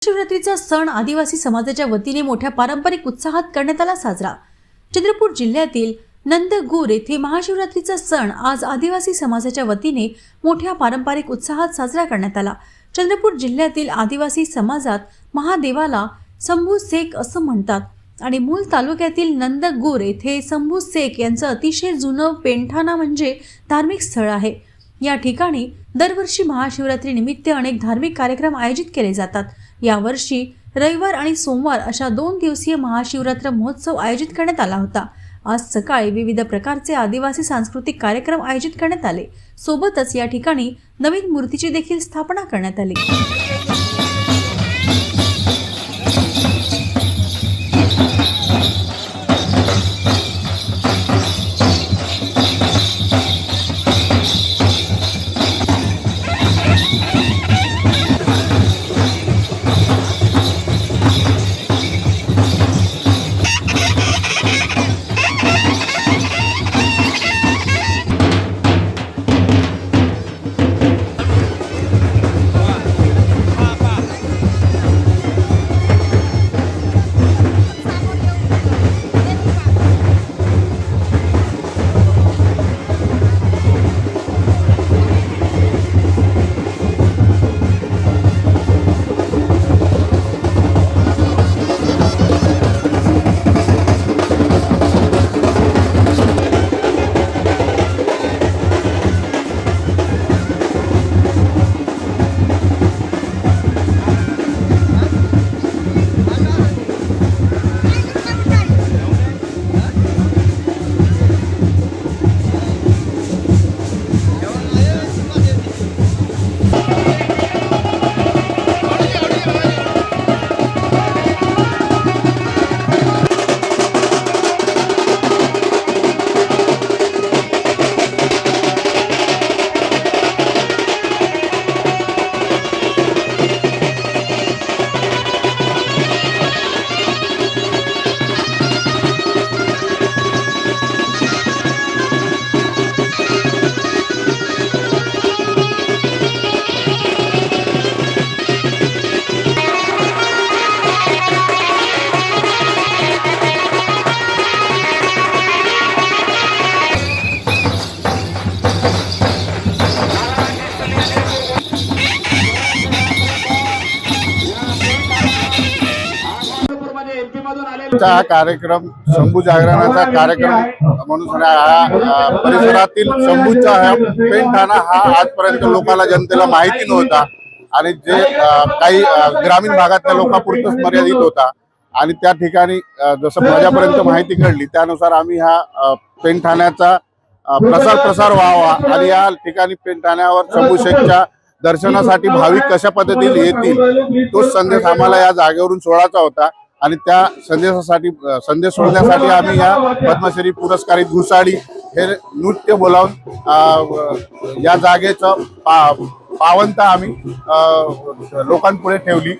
महाशिवरात्रीचा सण आदिवासी समाजाच्या वतीने मोठ्या पारंपरिक उत्साहात करण्यात आला साजरा। चंद्रपूर जिल्ह्यातील नंदगुर येथे महाशिवरात्रीचा सण आज आदिवासी समाजाच्या वतीने मोठ्या पारंपरिक उत्साहात साजरा करण्यात आला। चंद्रपूर जिल्ह्यातील आदिवासी समाजात महादेवाला शंभू शेख असं म्हणतात आणि मूल तालुक्यातील नंदगुर येथे शंभू शेख यांचं अतिशय जुनं पेंठाना म्हणजे धार्मिक स्थळ आहे। या ठिकाणी दरवर्षी महाशिवरात्री निमित्त अनेक धार्मिक कार्यक्रम आयोजित केले जातात। यावर्षी रविवार आणि सोमवार अशा 2 दिवसीय महाशिवरात्र महोत्सव आयोजित करण्यात आला होता। आज सकाळी विविध प्रकारचे आदिवासी सांस्कृतिक कार्यक्रम आयोजित करण्यात आले। सोबतच या ठिकाणी नवीन मूर्तीची देखील स्थापना करण्यात आली। हा कार्यक्रम शंभू जागरणाचा कार्यक्रम म्हणून परिसरातील शंभूचा पेंठाना हा आजपर्यंत लोकांना जनतेला माहिती नव्हता आणि जे काही ग्रामीण भागातल्या लोकांपुरतच मर्यादित होता आणि त्या ठिकाणी जसं माझ्यापर्यंत माहिती कळली त्यानुसार आम्ही हा पेंठाण्याचा प्रसार व्हावा आणि या ठिकाणी पेंठाण्यावर शंभू शेखच्या दर्शनासाठी भाविक कशा पद्धतीने येतील तोच संदेश आम्हाला या जागेवरून सोडायचा होता आणि त्या संदेश सोडण्यासाठी आम्ही या पद्मश्री पुरस्कारित घुसाडी हे नृत्य बोलावून या जागेचं पावनता आम्ही लोकांपुढे ठेवली।